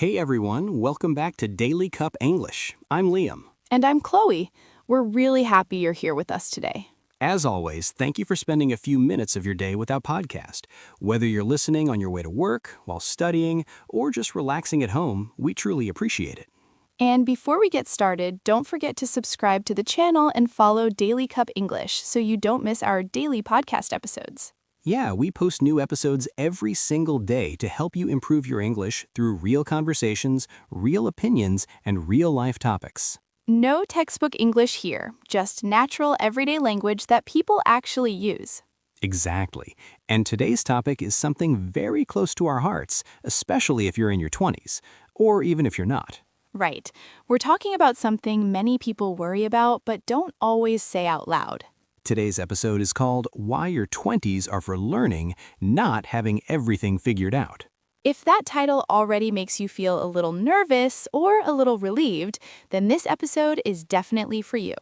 Hey everyone, welcome back to Daily Cup English. I'm Liam. And I'm Chloe. We're really happy you're here with us today. As always, thank you for spending a few minutes of your day with our podcast. Whether you're listening on your way to work, while studying, or just relaxing at home, we truly appreciate it. And before we get started, don't forget to subscribe to the channel and follow Daily Cup English so you don't miss our daily podcast episodes. Yeah, we post new episodes every single day to help you improve your English through real conversations, real opinions, and real-life topics. No textbook English here, just natural everyday language that people actually use. Exactly. And today's topic is something very close to our hearts, especially if you're in your 20s, or even if you're not. Right. We're talking about something many people worry about but don't always say out loud. Today's episode is called Why Your 20s Are for Learning, Not Having Everything Figured Out. If that title already makes you feel a little nervous or a little relieved, then this episode is definitely for you.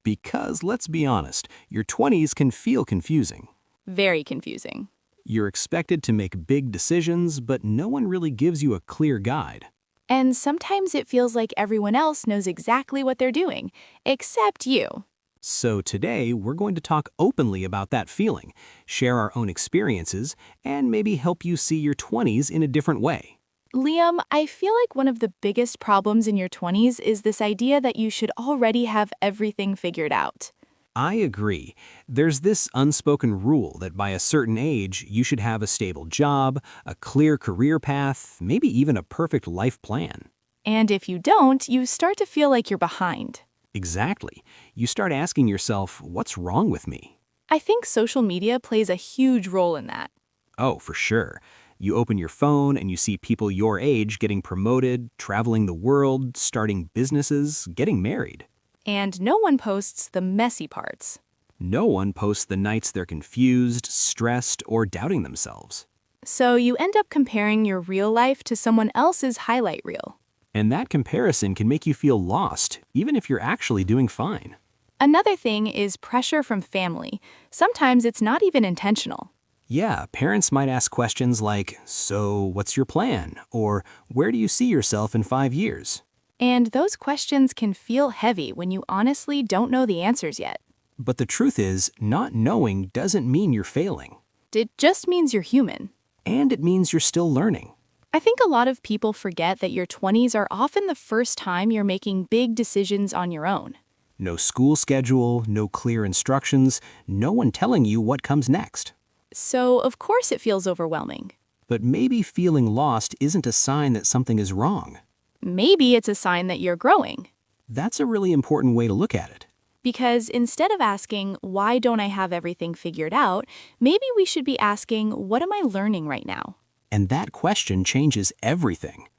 Because let's be honest, your 20s can feel confusing. Very confusing. You're expected to make big decisions, but no one really gives you a clear guide. And sometimes it feels like everyone else knows exactly what they're doing, except you. So today, we're going to talk openly about that feeling, share our own experiences, and maybe help you see your 20s in a different way. Liam, I feel like one of the biggest problems in your 20s is this idea that you should already have everything figured out. I agree. There's this unspoken rule that by a certain age, you should have a stable job, a clear career path, maybe even a perfect life plan. And if you don't, you start to feel like you're behind. Exactly. You start asking yourself, what's wrong with me? I think social media plays a huge role in that. Oh, for sure. You open your phone and you see people your age getting promoted, traveling the world, starting businesses, getting married. And no one posts the messy parts. No one posts the nights they're confused, stressed, or doubting themselves. So you end up comparing your real life to someone else's highlight reel. And that comparison can make you feel lost, even if you're actually doing fine. Another thing is pressure from family. Sometimes it's not even intentional. Yeah, parents might ask questions like, so what's your plan? Or where do you see yourself in 5 years? And those questions can feel heavy when you honestly don't know the answers yet. But the truth is, not knowing doesn't mean you're failing. It just means you're human. And it means you're still learning. I think a lot of people forget that your 20s are often the first time you're making big decisions on your own. No school schedule, no clear instructions, no one telling you what comes next. So, of course it feels overwhelming. But maybe feeling lost isn't a sign that something is wrong. Maybe it's a sign that you're growing. That's a really important way to look at it. Because instead of asking, why don't I have everything figured out, maybe we should be asking, what am I learning right now? And that question changes everything.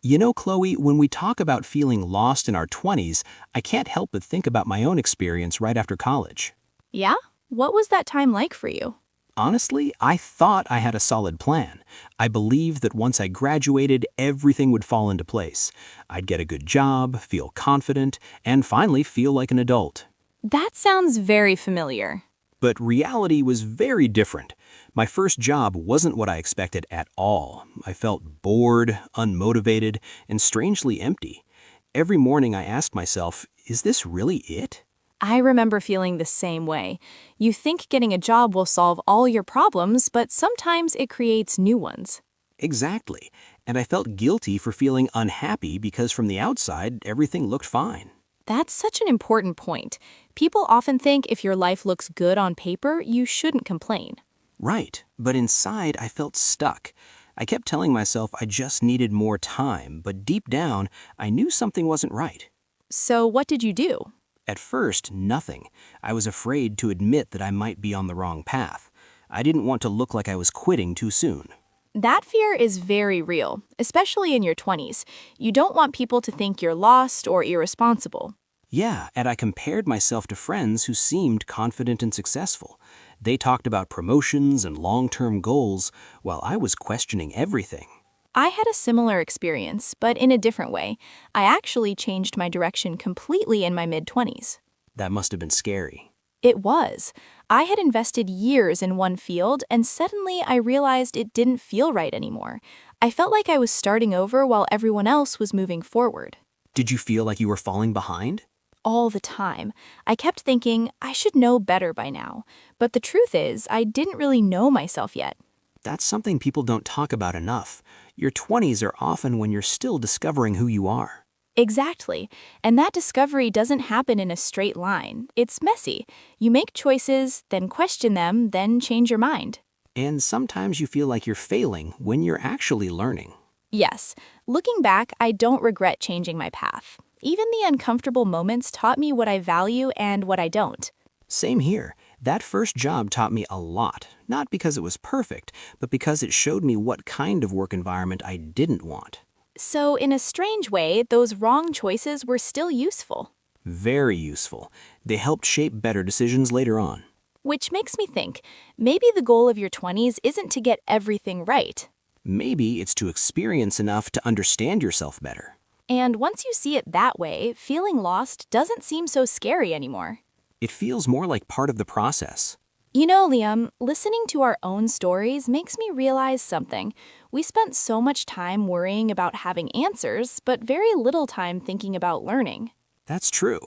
You know, Chloe, when we talk about feeling lost in our 20s, I can't help but think about my own experience right after college. Yeah? What was that time like for you? Honestly, I thought I had a solid plan. I believed that once I graduated, everything would fall into place. I'd get a good job, feel confident, and finally feel like an adult. That sounds very familiar. But reality was very different. My first job wasn't what I expected at all. I felt bored, unmotivated, and strangely empty. Every morning I asked myself, is this really it? I remember feeling the same way. You think getting a job will solve all your problems, but sometimes it creates new ones. Exactly. And I felt guilty for feeling unhappy because from the outside, everything looked fine. That's such an important point. People often think if your life looks good on paper, you shouldn't complain. Right, but inside I felt stuck. I kept telling myself I just needed more time, but deep down, I knew something wasn't right. So what did you do? At first, nothing. I was afraid to admit that I might be on the wrong path. I didn't want to look like I was quitting too soon. That fear is very real, especially in your 20s. You don't want people to think you're lost or irresponsible. Yeah, and I compared myself to friends who seemed confident and successful. They talked about promotions and long-term goals, while I was questioning everything. I had a similar experience, but in a different way. I actually changed my direction completely in my mid-20s. That must have been scary. It was. I had invested years in one field, and suddenly I realized it didn't feel right anymore. I felt like I was starting over while everyone else was moving forward. Did you feel like you were falling behind? All the time. I kept thinking, I should know better by now. But the truth is, I didn't really know myself yet. That's something people don't talk about enough. Your 20s are often when you're still discovering who you are. Exactly. And that discovery doesn't happen in a straight line. It's messy. You make choices, then question them, then change your mind. And sometimes you feel like you're failing when you're actually learning. Yes, looking back, I don't regret changing my path. Even the uncomfortable moments taught me what I value and what I don't. Same here. That first job taught me a lot, not because it was perfect, but because it showed me what kind of work environment I didn't want. So, in a strange way, those wrong choices were still useful. Very useful. They helped shape better decisions later on. Which makes me think, maybe the goal of your 20s isn't to get everything right. Maybe it's to experience enough to understand yourself better. And once you see it that way, feeling lost doesn't seem so scary anymore. It feels more like part of the process. You know, Liam, listening to our own stories makes me realize something. We spent so much time worrying about having answers, but very little time thinking about learning. That's true.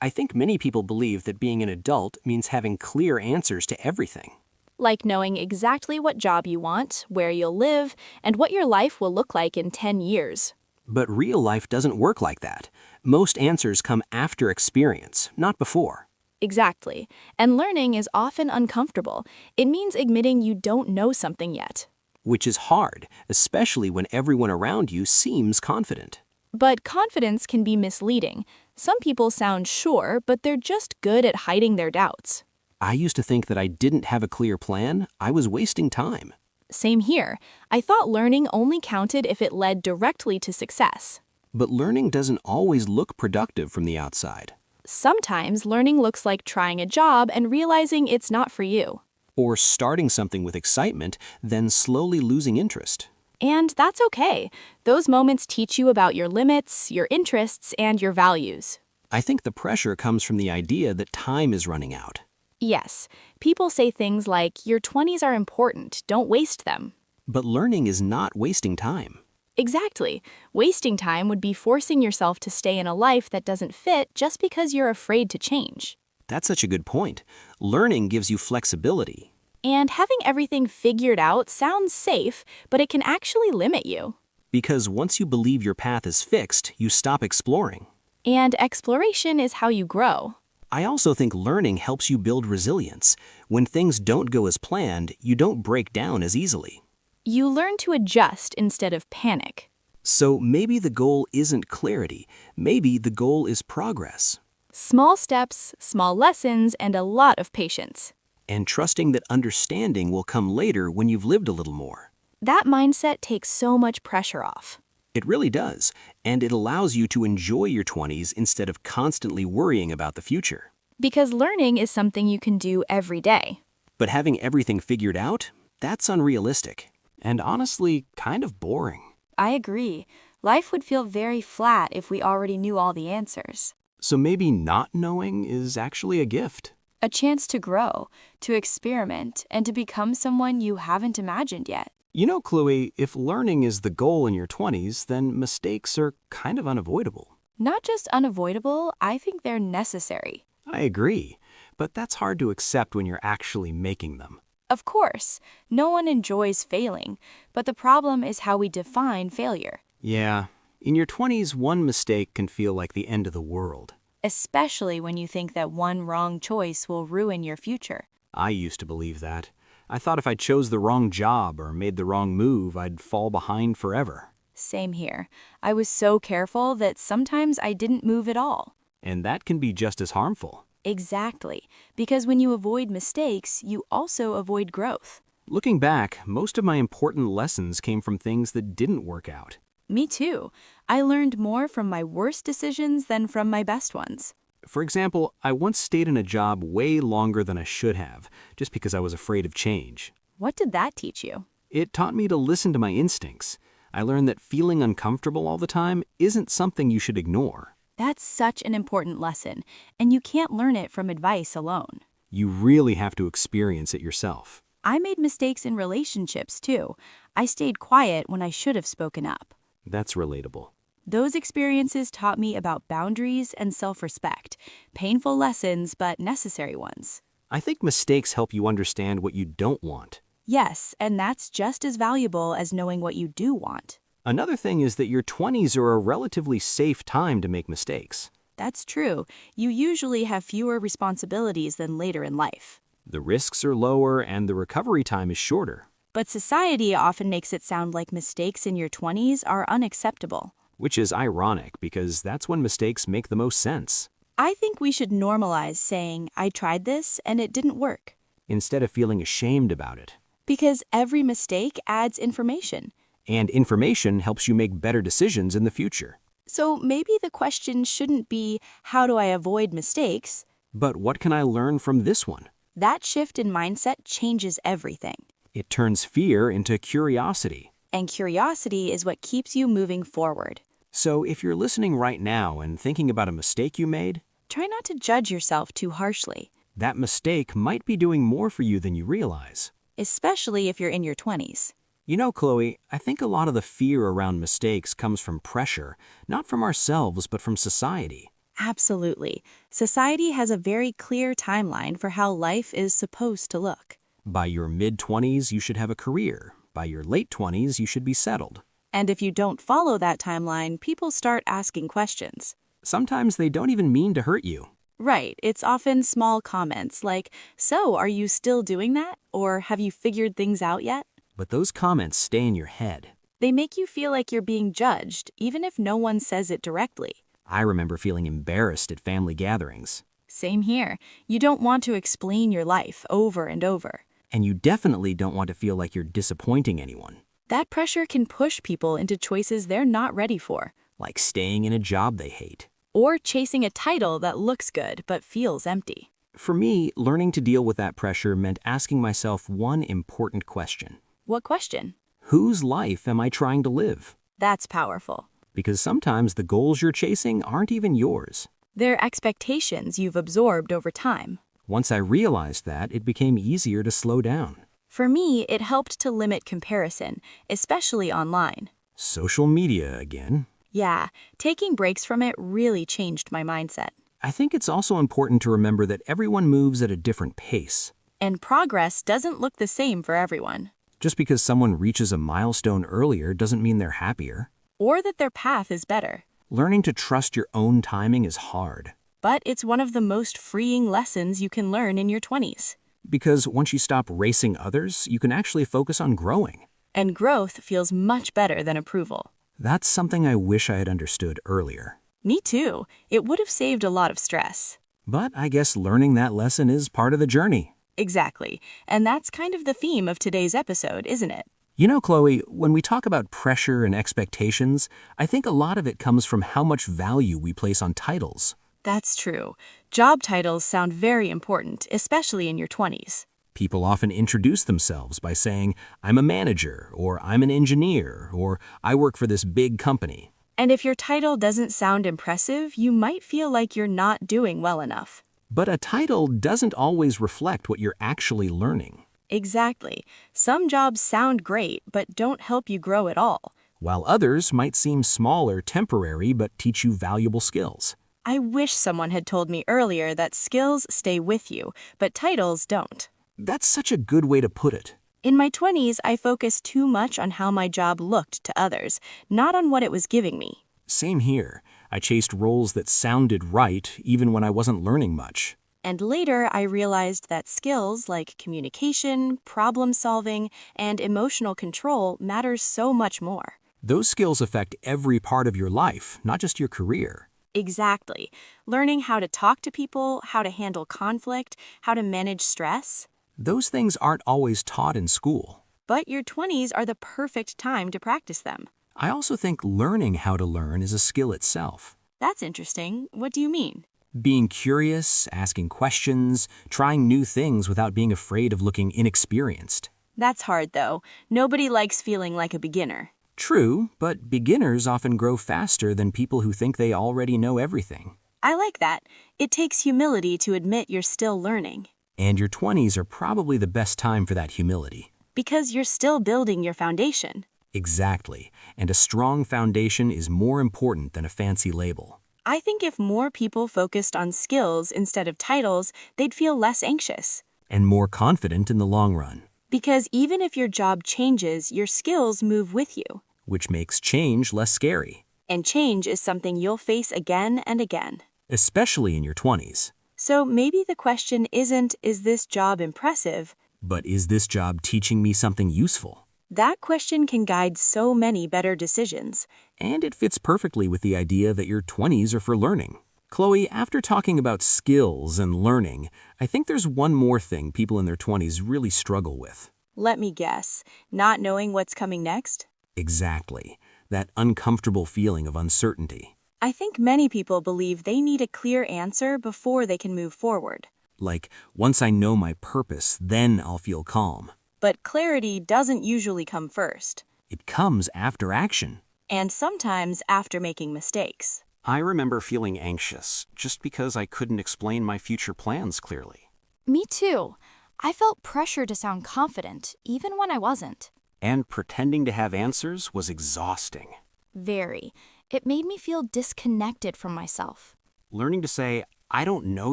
I think many people believe that being an adult means having clear answers to everything. Like knowing exactly what job you want, where you'll live, and what your life will look like in 10 years. But real life doesn't work like that. Most answers come after experience, not before. Exactly. And learning is often uncomfortable. It means admitting you don't know something yet. Which is hard, especially when everyone around you seems confident. But confidence can be misleading. Some people sound sure, but they're just good at hiding their doubts. I used to think that I didn't have a clear plan. I was wasting time. Same here. I thought learning only counted if it led directly to success. But learning doesn't always look productive from the outside. Sometimes learning looks like trying a job and realizing it's not for you. Or starting something with excitement, then slowly losing interest. And that's okay. Those moments teach you about your limits, your interests, and your values. I think the pressure comes from the idea that time is running out. Yes, people say things like, your 20s are important, don't waste them. But learning is not wasting time. Exactly. Wasting time would be forcing yourself to stay in a life that doesn't fit just because you're afraid to change. That's such a good point. Learning gives you flexibility. And having everything figured out sounds safe, but it can actually limit you. Because once you believe your path is fixed, you stop exploring. And exploration is how you grow. I also think learning helps you build resilience. When things don't go as planned, you don't break down as easily. You learn to adjust instead of panic. So maybe the goal isn't clarity. Maybe the goal is progress. Small steps, small lessons, and a lot of patience. And trusting that understanding will come later when you've lived a little more. That mindset takes so much pressure off. It really does, and it allows you to enjoy your 20s instead of constantly worrying about the future. Because learning is something you can do every day. But having everything figured out, that's unrealistic. And honestly, kind of boring. I agree. Life would feel very flat if we already knew all the answers. So maybe not knowing is actually a gift. A chance to grow, to experiment, and to become someone you haven't imagined yet. You know, Chloe, if learning is the goal in your 20s, then mistakes are kind of unavoidable. Not just unavoidable, I think they're necessary. I agree, but that's hard to accept when you're actually making them. Of course, no one enjoys failing, but the problem is how we define failure. Yeah, in your 20s, one mistake can feel like the end of the world. Especially when you think that one wrong choice will ruin your future. I used to believe that. I thought if I chose the wrong job or made the wrong move, I'd fall behind forever. Same here. I was so careful that sometimes I didn't move at all. And that can be just as harmful. Exactly, because when you avoid mistakes, you also avoid growth. Looking back, most of my important lessons came from things that didn't work out. Me too. I learned more from my worst decisions than from my best ones. For example, I once stayed in a job way longer than I should have, just because I was afraid of change. What did that teach you? It taught me to listen to my instincts. I learned that feeling uncomfortable all the time isn't something you should ignore. That's such an important lesson, and you can't learn it from advice alone. You really have to experience it yourself. I made mistakes in relationships too. I stayed quiet when I should have spoken up. That's relatable. Those experiences taught me about boundaries and self-respect. Painful lessons, but necessary ones. I think mistakes help you understand what you don't want. Yes, and that's just as valuable as knowing what you do want. Another thing is that your 20s are a relatively safe time to make mistakes. That's true. You usually have fewer responsibilities than later in life. The risks are lower and the recovery time is shorter. But society often makes it sound like mistakes in your 20s are unacceptable. Which is ironic because that's when mistakes make the most sense. I think we should normalize saying, I tried this and it didn't work. Instead of feeling ashamed about it. Because every mistake adds information. And information helps you make better decisions in the future. So maybe the question shouldn't be, how do I avoid mistakes? But what can I learn from this one? That shift in mindset changes everything. It turns fear into curiosity. And curiosity is what keeps you moving forward. So if you're listening right now and thinking about a mistake you made, Try not to judge yourself too harshly, that mistake might be doing more for you than you realize. especially if you're in your 20s. You know, Chloe, I think a lot of the fear around mistakes comes from pressure, not from ourselves, but from society. Absolutely. Society has a very clear timeline for how life is supposed to look. By your mid-20s, you should have a career. By your late 20s, you should be settled. And if you don't follow that timeline, people start asking questions. Sometimes they don't even mean to hurt you. Right, it's often small comments like, so are you still doing that? Or have you figured things out yet? But those comments stay in your head. They make you feel like you're being judged, even if no one says it directly. I remember feeling embarrassed at family gatherings. Same here. You don't want to explain your life over and over. And you definitely don't want to feel like you're disappointing anyone. That pressure can push people into choices they're not ready for. Like staying in a job they hate. Or chasing a title that looks good but feels empty. For me, learning to deal with that pressure meant asking myself one important question. What question? Whose life am I trying to live? That's powerful. Because sometimes the goals you're chasing aren't even yours. They're expectations you've absorbed over time. Once I realized that, it became easier to slow down. For me, it helped to limit comparison, especially online. Social media again. Yeah, taking breaks from it really changed my mindset. I think it's also important to remember that everyone moves at a different pace. And progress doesn't look the same for everyone. Just because someone reaches a milestone earlier doesn't mean they're happier. Or that their path is better. Learning to trust your own timing is hard. But it's one of the most freeing lessons you can learn in your 20s. Because once you stop racing others, you can actually focus on growing. And growth feels much better than approval. That's something I wish I had understood earlier. Me too. It would have saved a lot of stress. But I guess learning that lesson is part of the journey. Exactly. And that's kind of the theme of today's episode, isn't it? You know, Chloe, when we talk about pressure and expectations, I think a lot of it comes from how much value we place on titles. That's true. Job titles sound very important, especially in your 20s. People often introduce themselves by saying, I'm a manager, or I'm an engineer, or I work for this big company. And if your title doesn't sound impressive, you might feel like you're not doing well enough. But a title doesn't always reflect what you're actually learning. Exactly. Some jobs sound great, but don't help you grow at all. While others might seem small or temporary but teach you valuable skills. I wish someone had told me earlier that skills stay with you, but titles don't. That's such a good way to put it. In my 20s, I focused too much on how my job looked to others, not on what it was giving me. Same here. I chased roles that sounded right even when I wasn't learning much. And later, I realized that skills like communication, problem solving, and emotional control matters so much more. Those skills affect every part of your life, not just your career. Exactly. Learning how to talk to people, how to handle conflict, how to manage stress. Those things aren't always taught in school. But your 20s are the perfect time to practice them. I also think learning how to learn is a skill itself. That's interesting. What do you mean? Being curious, asking questions, trying new things without being afraid of looking inexperienced. That's hard, though. Nobody likes feeling like a beginner. True, but beginners often grow faster than people who think they already know everything. I like that. It takes humility to admit you're still learning. And your 20s are probably the best time for that humility. Because you're still building your foundation. Exactly, and a strong foundation is more important than a fancy label. I think if more people focused on skills instead of titles, they'd feel less anxious. And more confident in the long run, Because even if your job changes, your skills move with you. which makes change less scary, And change is something you'll face again and again. especially in your 20s. So maybe the question isn't, is this job impressive? But is this job teaching me something useful? That question can guide so many better decisions. And it fits perfectly with the idea that your 20s are for learning. Chloe, after talking about skills and learning, I think there's one more thing people in their 20s really struggle with. Let me guess, not knowing what's coming next? Exactly. That uncomfortable feeling of uncertainty. I think many people believe they need a clear answer before they can move forward. Like, once I know my purpose, then I'll feel calm. But clarity doesn't usually come first, It comes after action. and sometimes after making mistakes. I remember feeling anxious just because I couldn't explain my future plans clearly. Me too. I felt pressure to sound confident, even when I wasn't. And pretending to have answers was exhausting. Very. It made me feel disconnected from myself. Learning to say, I don't know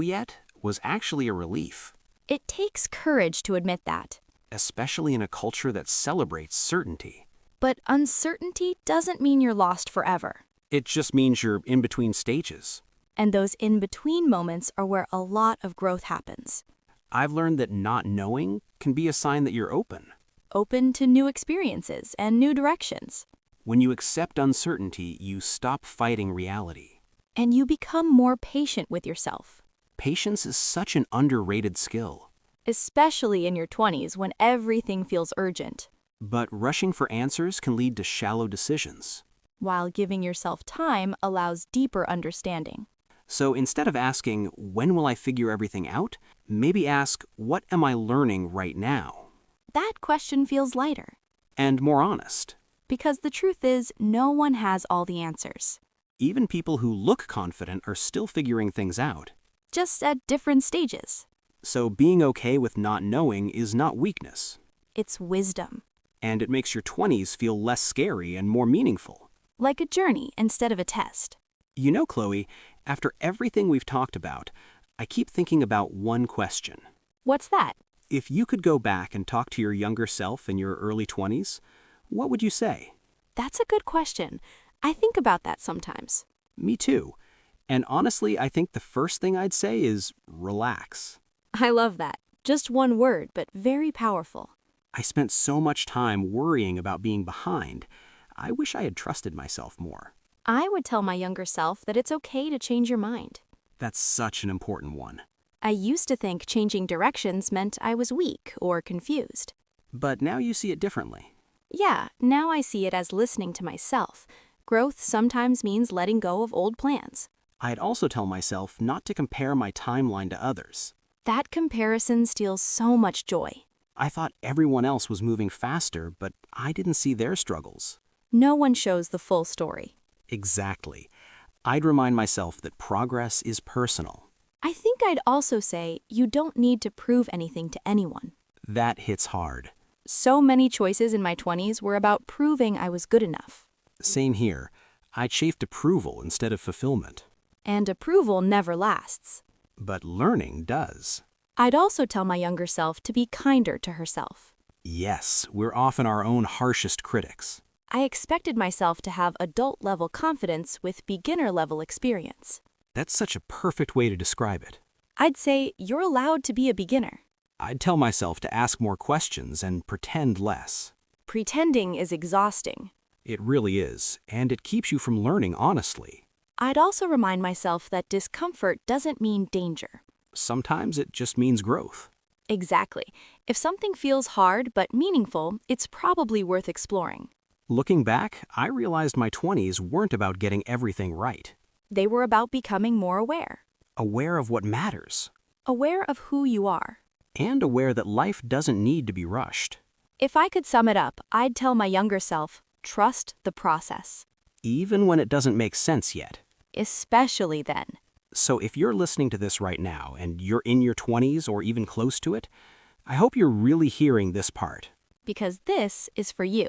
yet, was actually a relief, It takes courage to admit that. especially in a culture that celebrates certainty. But uncertainty doesn't mean you're lost forever. It just means you're in between stages. And those in-between moments are where a lot of growth happens. I've learned that not knowing can be a sign that you're open. Open to new experiences and new directions. When you accept uncertainty, you stop fighting reality. And you become more patient with yourself. Patience is such an underrated skill. Especially in your 20s when everything feels urgent. But rushing for answers can lead to shallow decisions. While giving yourself time allows deeper understanding. So instead of asking, when will I figure everything out? Maybe ask, what am I learning right now? That question feels lighter. And more honest. Because the truth is, no one has all the answers. Even people who look confident are still figuring things out. Just at different stages. So being okay with not knowing is not weakness. It's wisdom. And it makes your 20s feel less scary and more meaningful. Like a journey instead of a test. You know, Chloe, after everything we've talked about, I keep thinking about one question. What's that? If you could go back and talk to your younger self in your early 20s, what would you say? That's a good question. I think about that sometimes. Me too. And honestly, I think the first thing I'd say is relax. I love that. Just one word, but very powerful. I spent so much time worrying about being behind. I wish I had trusted myself more. I would tell my younger self that it's okay to change your mind. That's such an important one. I used to think changing directions meant I was weak or confused. But now you see it differently. Yeah, now I see it as listening to myself. Growth sometimes means letting go of old plans. I'd also tell myself not to compare my timeline to others. That comparison steals so much joy. I thought everyone else was moving faster, but I didn't see their struggles. No one shows the full story. Exactly. I'd remind myself that progress is personal. I think I'd also say you don't need to prove anything to anyone. That hits hard. So many choices in my 20s were about proving I was good enough. Same here. I chased approval instead of fulfillment. And approval never lasts. But learning does. I'd also tell my younger self to be kinder to herself. Yes, we're often our own harshest critics. I expected myself to have adult-level confidence with beginner-level experience. That's such a perfect way to describe it. I'd say you're allowed to be a beginner. I'd tell myself to ask more questions and pretend less. Pretending is exhausting. It really is, and it keeps you from learning honestly. I'd also remind myself that discomfort doesn't mean danger. Sometimes it just means growth. Exactly. If something feels hard but meaningful, it's probably worth exploring. Looking back, I realized my 20s weren't about getting everything right. They were about becoming more aware. Aware of what matters. Aware of who you are. And aware that life doesn't need to be rushed. If I could sum it up, I'd tell my younger self, trust the process. Even when it doesn't make sense yet. Especially then. So if you're listening to this right now and you're in your 20s or even close to it, I hope you're really hearing this part. because this is for you.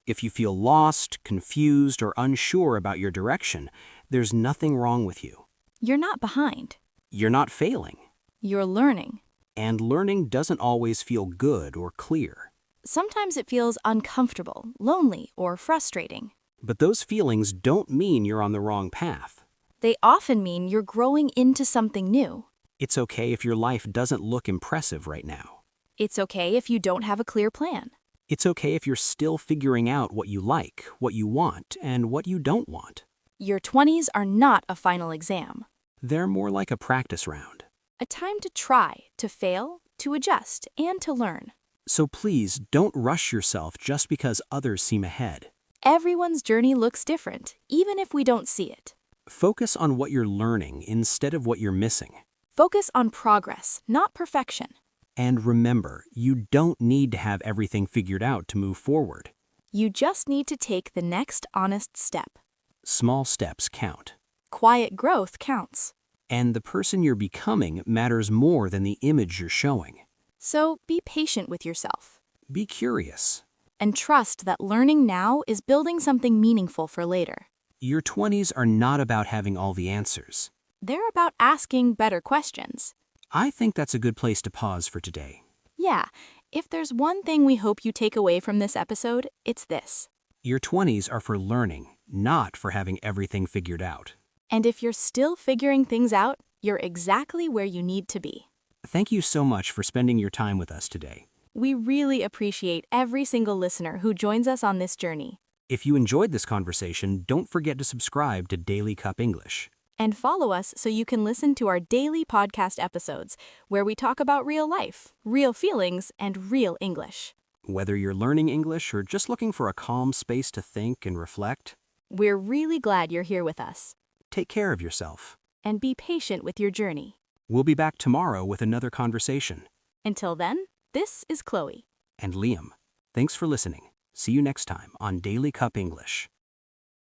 If you feel lost, confused, or unsure about your direction, there's nothing wrong with you. You're not behind. You're not failing. You're learning. And learning doesn't always feel good or clear. Sometimes it feels uncomfortable, lonely, or frustrating. But those feelings don't mean you're on the wrong path. They often mean you're growing into something new. It's okay if your life doesn't look impressive right now. It's okay if you don't have a clear plan. It's okay if you're still figuring out what you like, what you want, and what you don't want. Your 20s are not a final exam. They're more like a practice round. A time to try, to fail, to adjust, and to learn. So please don't rush yourself just because others seem ahead. Everyone's journey looks different, even if we don't see it. Focus on what you're learning instead of what you're missing. Focus on progress, not perfection. And remember, you don't need to have everything figured out to move forward. You just need to take the next honest step. Small steps count. Quiet growth counts. And the person you're becoming matters more than the image you're showing. So be patient with yourself. Be curious. And trust that learning now is building something meaningful for later. Your 20s are not about having all the answers. They're about asking better questions. I think that's a good place to pause for today. Yeah, if there's one thing we hope you take away from this episode, it's this. Your 20s are for learning, not for having everything figured out. And if you're still figuring things out, you're exactly where you need to be. Thank you so much for spending your time with us today. We really appreciate every single listener who joins us on this journey. If you enjoyed this conversation, don't forget to subscribe to Daily Cup English. And follow us so you can listen to our daily podcast episodes, where we talk about real life, real feelings, and real English. Whether you're learning English or just looking for a calm space to think and reflect, We're really glad you're here with us. take care of yourself. And be patient with your journey. We'll be back tomorrow with another conversation. Until then, this is Chloe. And Liam, thanks for listening. See you next time on Daily Cup English.